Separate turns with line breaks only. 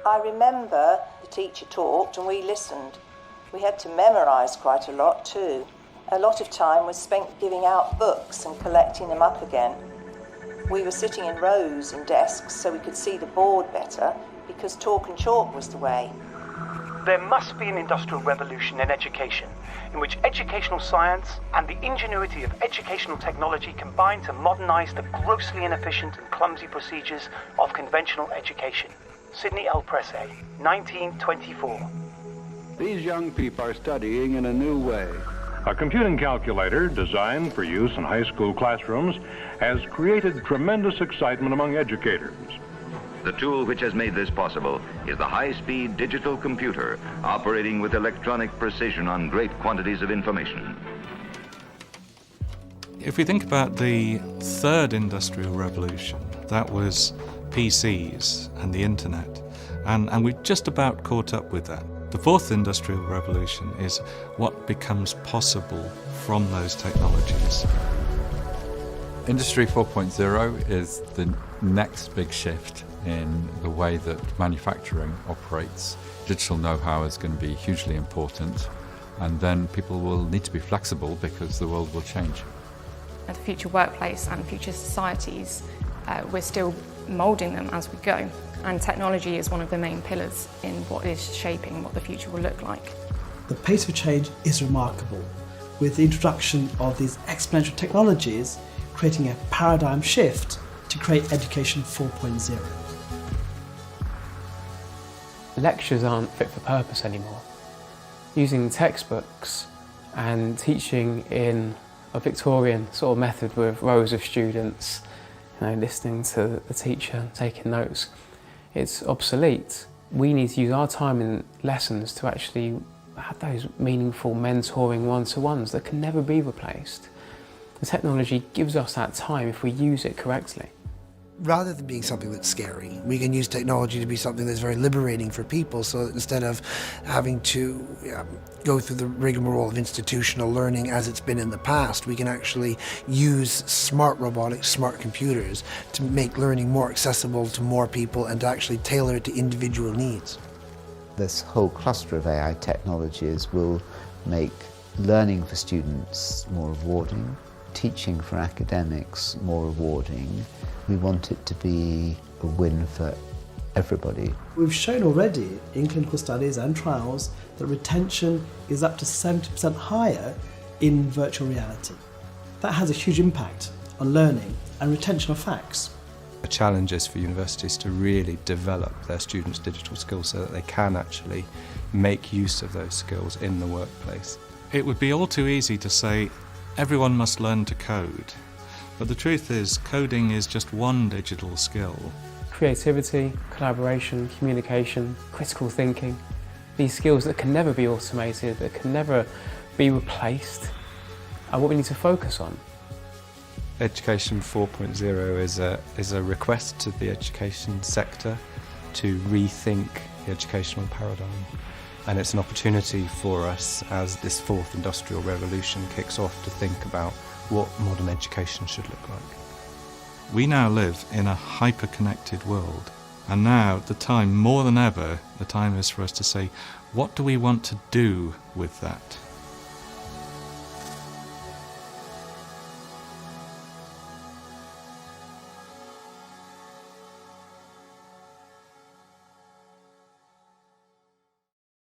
I remember the teacher talked and we listened. We had to memorise quite a lot too. A lot of time was spent giving out books and collecting them up again. We were sitting in rows in desks so we could see the board better because talk and chalk was the way.
There must be an industrial revolution in education, in which educational science and the ingenuity of educational technology combine to modernise the grossly inefficient and clumsy procedures of conventional education. Sidney L. Pressey, 1924.
These young people are studying in a new way.
A computing calculator designed for use in high school classrooms has created tremendous excitement among educators.
The tool which has made this possible is the high-speed digital computer operating with electronic precision on great quantities of information.
If we think about the third industrial revolution, that was PCs and the internet, and we've just about caught up with that. The fourth industrial revolution is what becomes possible from those technologies.
Industry 4.0 is the next big shift in the way that manufacturing operates. Digital know-how is going to be hugely important, and then people will need to be flexible because the world will change.
The future workplace and future societies, we're still moulding them as we go, and technology is one of the main pillars in what is shaping what the future will look like.
The pace of change is remarkable, with the introduction of these exponential technologies creating a paradigm shift to create Education 4.0.
Lectures aren't fit for purpose anymore. Using textbooks and teaching in a Victorian sort of method with rows of students, listening to the teacher, taking notes, it's obsolete. We need to use our time in lessons to actually have those meaningful mentoring one-to-ones that can never be replaced. The technology gives us that time if we use it correctly.
Rather than being something that's scary, we can use technology to be something that's very liberating for people, so that instead of having to go through the rigmarole of institutional learning as it's been in the past, we can actually use smart robotics, smart computers to make learning more accessible to more people and to actually tailor it to individual needs.
This whole cluster of AI technologies will make learning for students more rewarding, teaching for academics more rewarding. We want it to be a win for everybody.
We've shown already in clinical studies and trials that retention is up to 70% higher in virtual reality. That has a huge impact on learning and retention of facts.
The challenge is for universities to really develop their students' digital skills so that they can actually make use of those skills in the workplace.
It would be all too easy to say everyone must learn to code, but the truth is coding is just one digital skill.
Creativity, collaboration, communication, critical thinking, these skills that can never be automated, that can never be replaced, are what we need to focus on.
Education 4.0 is a request to the education sector to rethink the educational paradigm. And it's an opportunity for us as this fourth industrial revolution kicks off to think about what modern education should look like.
We now live in a hyper-connected world, and now the time, more than ever, the time is for us to say, what do we want to do with that?